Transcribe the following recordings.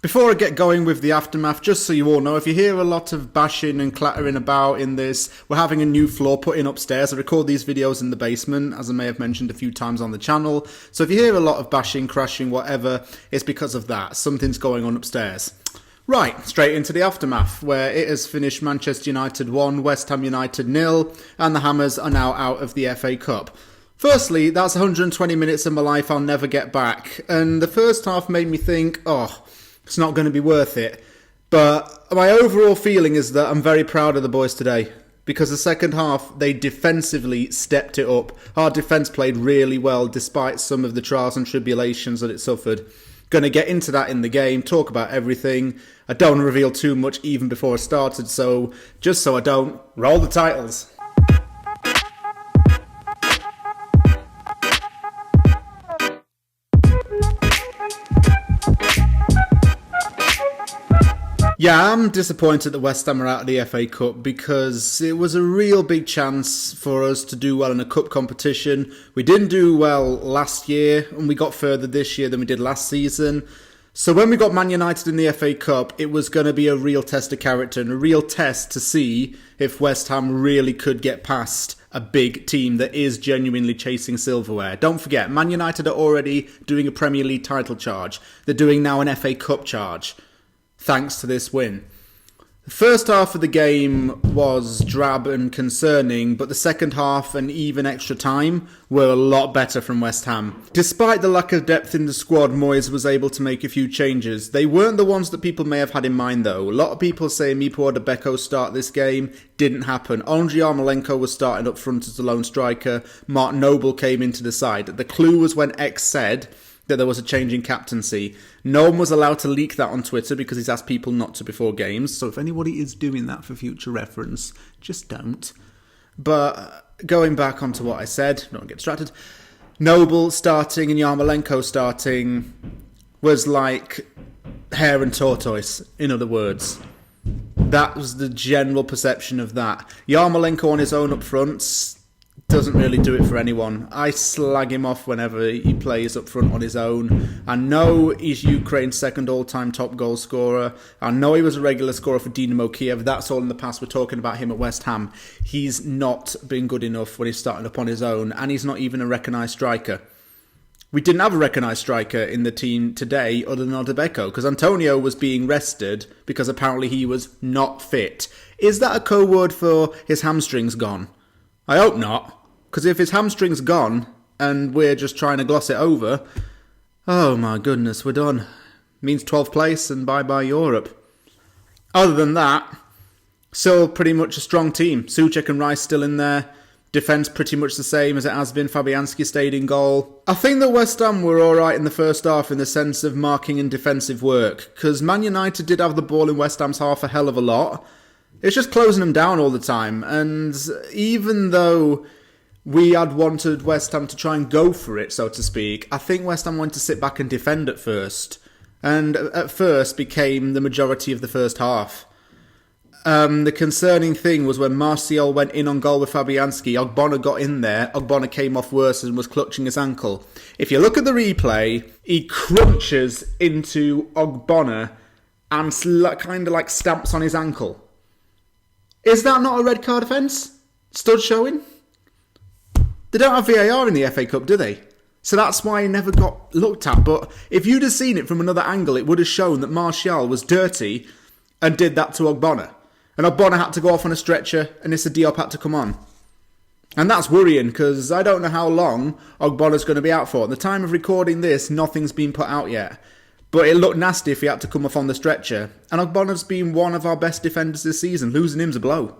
Before I get going with the aftermath, just so you all know, if you hear a lot of bashing and clattering about in this, we're having a new floor put in upstairs. I record these videos in the basement, as I may have mentioned a few times on the channel. So if you hear a lot of bashing, crashing, whatever, it's because of that. Something's going on upstairs. Right, straight into the aftermath, where it has finished Manchester United 1, West Ham United 0, and the Hammers are now out of the FA Cup. Firstly, that's 120 minutes of my life I'll never get back, and the first half made me think, it's not going to be worth it. But my overall feeling is that I'm very proud of the boys today. Because the second half, they defensively stepped it up. Our defence played really well despite some of the trials and tribulations that it suffered. Going to get into that in the game, talk about everything. I don't reveal too much even before I started, so just so I don't, roll the titles. Yeah, I'm disappointed that West Ham are out of the FA Cup because it was a real big chance for us to do well in a cup competition. We didn't do well last year and we got further this year than we did last season. So when we got Man United in the FA Cup, it was going to be a real test of character and a real test to see if West Ham really could get past a big team that is genuinely chasing silverware. Don't forget, Man United are already doing a Premier League title charge. They're doing now an FA Cup charge, thanks to this win. The first half of the game was drab and concerning, but the second half and even extra time were a lot better from West Ham. Despite the lack of depth in the squad, Moyes was able to make a few changes. They weren't the ones that people may have had in mind though. A lot of people say Mipo Beko start this game. Didn't happen. Andriy Yarmolenko was starting up front as the lone striker. Mark Noble came into the side. The clue was when X said that there was a change in captaincy. No one was allowed to leak that on Twitter because he's asked people not to before games. So if anybody is doing that for future reference, just don't. But going back onto what I said, don't get distracted. Noble starting and Yarmolenko starting was like hare and tortoise, in other words. That was the general perception of that. Yarmolenko on his own up front doesn't really do it for anyone. I slag him off whenever he plays up front on his own. I know he's Ukraine's second all-time top goal scorer. I know he was a regular scorer for Dynamo Kiev. That's all in the past. We're talking about him at West Ham. He's not been good enough when he's starting up on his own, and he's not even a recognised striker. We didn't have a recognised striker in the team today other than Odebeko, because Antonio was being rested because apparently he was not fit. Is that a code word for his hamstrings gone? I hope not. Because if his hamstring's gone and we're just trying to gloss it over, oh my goodness, we're done. Means 12th place and bye-bye Europe. Other than that, still pretty much a strong team. Souček and Rice still in there. Defence pretty much the same as it has been. Fabianski stayed in goal. I think that West Ham were alright in the first half in the sense of marking and defensive work. Because Man United did have the ball in West Ham's half a hell of a lot. It's just closing them down all the time. And even though we had wanted West Ham to try and go for it, so to speak, I think West Ham wanted to sit back and defend at first. And at first became the majority of the first half. The concerning thing was when Martial went in on goal with Fabianski, Ogbonna got in there, Ogbonna came off worse and was clutching his ankle. If you look at the replay, he crunches into Ogbonna and kind of like stamps on his ankle. Is that not a red card offence? Stud showing? They don't have VAR in the FA Cup, do they? So that's why he never got looked at. But if you'd have seen it from another angle, it would have shown that Martial was dirty and did that to Ogbonna. And Ogbonna had to go off on a stretcher and Issa Diop had to come on. And that's worrying because I don't know how long Ogbonna's going to be out for. At the time of recording this, nothing's been put out yet. But it looked nasty if he had to come off on the stretcher. And Ogbonna's been one of our best defenders this season. Losing him's a blow.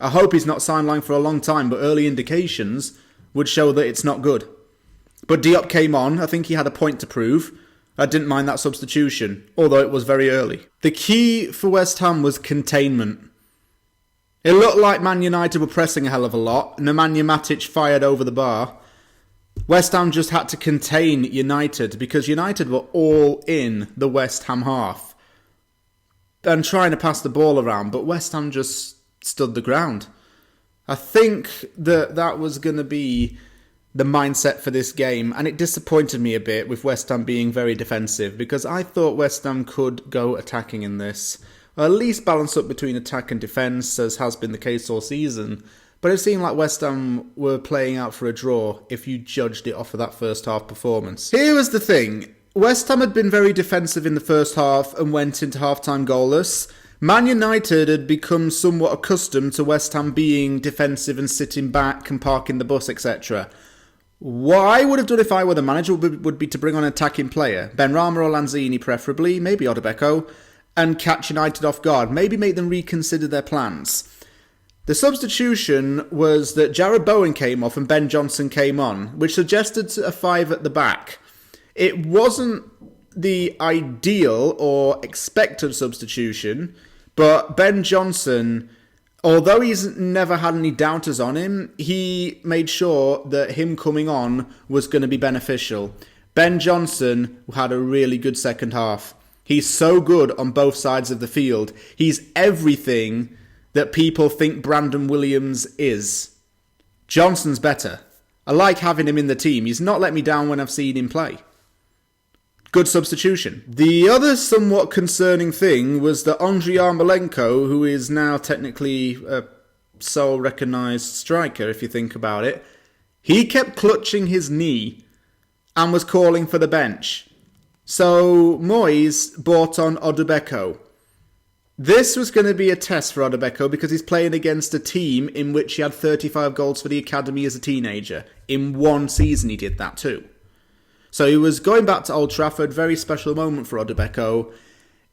I hope he's not sidelined for a long time, but early indications would show that it's not good. But Diop came on. I think he had a point to prove. I didn't mind that substitution, although it was very early. The key for West Ham was containment. It looked like Man United were pressing a hell of a lot. Nemanja Matic fired over the bar. West Ham just had to contain United because United were all in the West Ham half and trying to pass the ball around, but West Ham just stood the ground. I think that was going to be the mindset for this game, and it disappointed me a bit with West Ham being very defensive, because I thought West Ham could go attacking in this, or at least balance up between attack and defence, as has been the case all season. But it seemed like West Ham were playing out for a draw if you judged it off of that first half performance. Here was the thing. West Ham had been very defensive in the first half and went into half-time goalless. Man United had become somewhat accustomed to West Ham being defensive and sitting back and parking the bus, etc. What I would have done if I were the manager would be to bring on an attacking player. Benrahma or Lanzini preferably, maybe Ogbonna, and catch United off guard. Maybe make them reconsider their plans. The substitution was that Jarrod Bowen came off and Ben Johnson came on, which suggested a 5 at the back. It wasn't the ideal or expected substitution, but Ben Johnson, although he's never had any doubters on him, he made sure that him coming on was going to be beneficial. Ben Johnson had a really good second half. He's so good on both sides of the field. He's everything that people think Brandon Williams is. Johnson's better. I like having him in the team. He's not let me down when I've seen him play. Good substitution. The other somewhat concerning thing was that Andriy Yarmolenko, who is now technically a sole recognised striker, if you think about it, he kept clutching his knee and was calling for the bench. So Moyes brought on Ogbonna. This was going to be a test for Ogbonna because he's playing against a team in which he had 35 goals for the academy as a teenager. In one season he did that too. So he was going back to Old Trafford, very special moment for Ogbonna.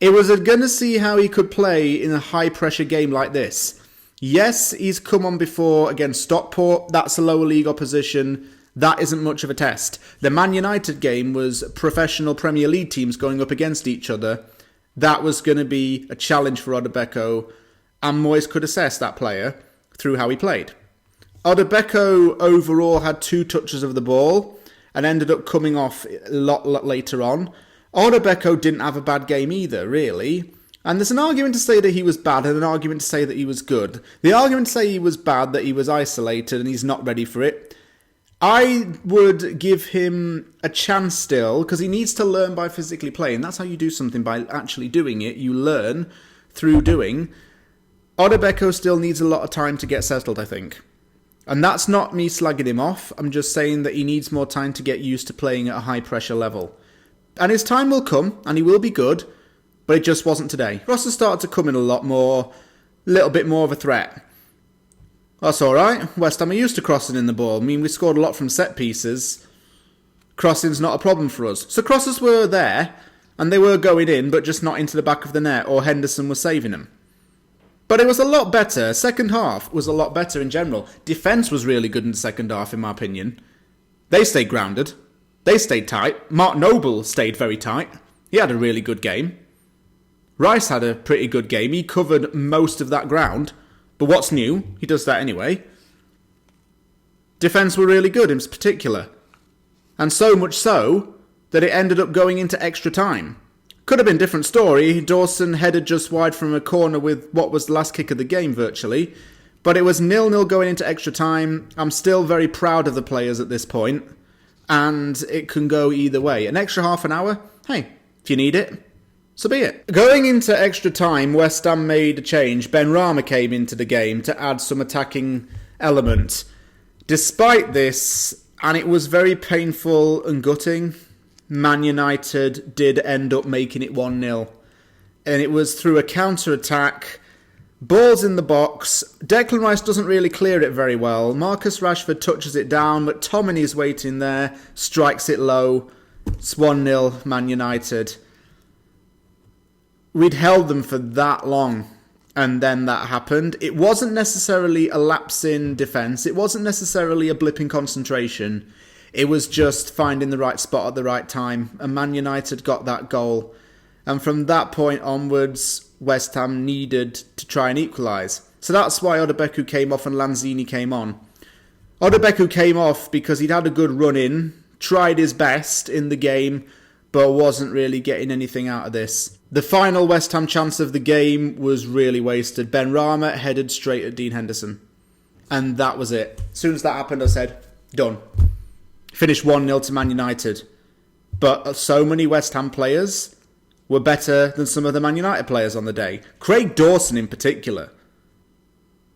It was going to see how he could play in a high-pressure game like this. Yes, he's come on before against Stockport. That's a lower league opposition. That isn't much of a test. The Man United game was professional Premier League teams going up against each other. That was going to be a challenge for Ogbonna, and Moyes could assess that player through how he played. Ogbonna overall had 2 touches of the ball and ended up coming off a lot later on. Ogbonna didn't have a bad game either, really. And there's an argument to say that he was bad and an argument to say that he was good. The argument to say he was bad, that he was isolated and he's not ready for it. I would give him a chance still, because he needs to learn by physically playing. That's how you do something, by actually doing it. You learn through doing. Ogbonna still needs a lot of time to get settled, I think. And that's not me slagging him off. I'm just saying that he needs more time to get used to playing at a high pressure level. And his time will come, and he will be good, but it just wasn't today. Crosses started to come in a lot more, a little bit more of a threat. That's alright. West Ham are used to crossing in the ball. I mean, we scored a lot from set pieces. Crossing's not a problem for us. So crosses were there, and they were going in, but just not into the back of the net, or Henderson was saving them. But it was a lot better. Second half was a lot better in general. Defence was really good in the second half, in my opinion. They stayed grounded. They stayed tight. Mark Noble stayed very tight. He had a really good game. Rice had a pretty good game. He covered most of that ground. But what's new? He does that anyway. Defence were really good in particular. And so much so that it ended up going into extra time. Could have been a different story. Dawson headed just wide from a corner with what was the last kick of the game virtually. But it was 0-0 going into extra time. I'm still very proud of the players at this point. And it can go either way. An extra half an hour? Hey, if you need it, so be it. Going into extra time, West Ham made a change. Benrahma came into the game to add some attacking element. Despite this, and it was very painful and gutting, Man United did end up making it 1-0. And it was through a counter-attack. Ball's in the box. Declan Rice doesn't really clear it very well. Marcus Rashford touches it down, but Tomini's waiting there, strikes it low. It's 1-0 Man United. We'd held them for that long, and then that happened. It wasn't necessarily a lapse in defence. It wasn't necessarily a blip in concentration. It was just finding the right spot at the right time, and Man United got that goal. And from that point onwards, West Ham needed to try and equalise. So that's why Ogbonna came off and Lanzini came on. Ogbonna came off because he'd had a good run in, tried his best in the game, but wasn't really getting anything out of this. The final West Ham chance of the game was really wasted. Benrahma headed straight at Dean Henderson. And that was it. As soon as that happened, I said, done. Finished 1-0 to Man United. But so many West Ham players were better than some of the Man United players on the day. Craig Dawson in particular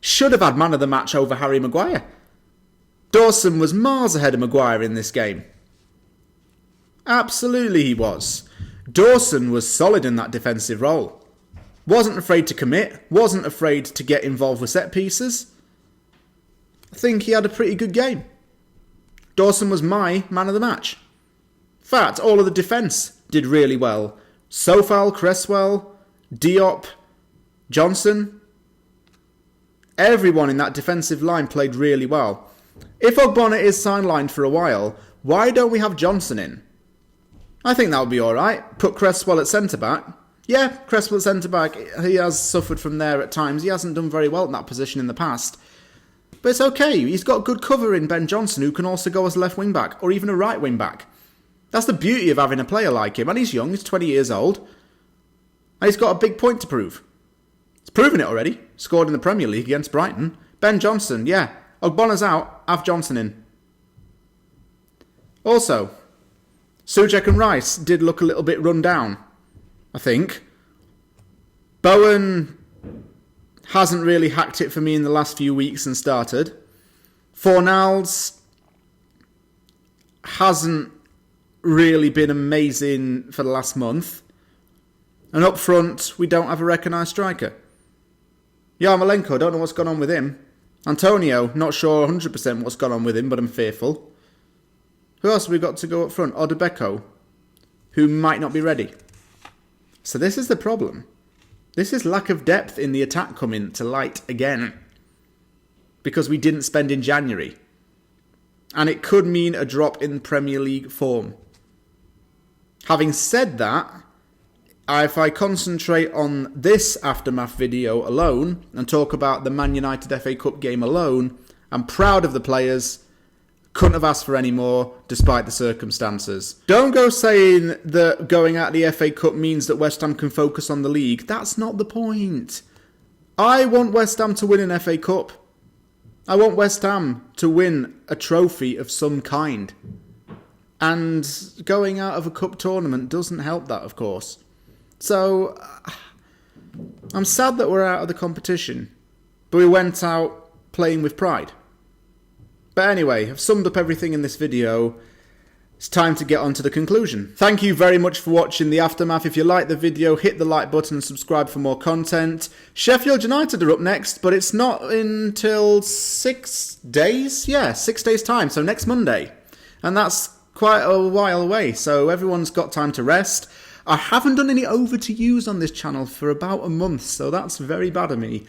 should have had man of the match over Harry Maguire. Dawson was miles ahead of Maguire in this game. Absolutely he was. Dawson was solid in that defensive role. Wasn't afraid to commit. Wasn't afraid to get involved with set pieces. I think he had a pretty good game. Dawson was my man of the match. In fact, all of the defence did really well. Sofal, Cresswell, Diop, Johnson. Everyone in that defensive line played really well. If Ogbonna is sidelined for a while, why don't we have Johnson in? I think that would be alright. Put Cresswell at centre-back. Yeah, Cresswell at centre-back. He has suffered from there at times. He hasn't done very well in that position in the past. But it's okay. He's got good cover in Ben Johnson, who can also go as a left wing-back, or even a right wing-back. That's the beauty of having a player like him. And he's young. He's 20 years old. And he's got a big point to prove. He's proven it already. Scored in the Premier League against Brighton. Ben Johnson, yeah. Ogbonna's out. Have Johnson in. Also, Souček and Rice did look a little bit run down, I think. Bowen hasn't really hacked it for me in the last few weeks and started. Fornals hasn't really been amazing for the last month. And up front, we don't have a recognised striker. Yarmolenko, don't know what's gone on with him. Antonio, not sure 100% what's gone on with him, but I'm fearful. Who else have we got to go up front? Odebeko, who might not be ready. So this is the problem. This is lack of depth in the attack coming to light again. Because we didn't spend in January. And it could mean a drop in Premier League form. Having said that, if I concentrate on this aftermath video alone and talk about the Man United FA Cup game alone, I'm proud of the players. Couldn't have asked for any more, despite the circumstances. Don't go saying that going out the FA Cup means that West Ham can focus on the league. That's not the point. I want West Ham to win an FA Cup. I want West Ham to win a trophy of some kind. And going out of a cup tournament doesn't help that, of course. So, I'm sad that we're out of the competition. But we went out playing with pride. But anyway, I've summed up everything in this video. It's time to get on to the conclusion. Thank you very much for watching the aftermath. If you liked the video, hit the like button and subscribe for more content. Sheffield United are up next, but it's not until 6 days? Yeah, 6 days time, so next Monday. And that's quite a while away, so everyone's got time to rest. I haven't done any over to use on this channel for about a month, so that's very bad of me.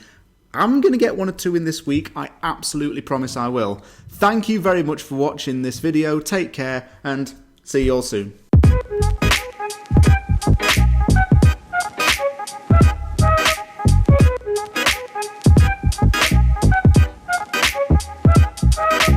I'm going to get 1 or 2 in this week. I absolutely promise I will. Thank you very much for watching this video. Take care and see you all soon.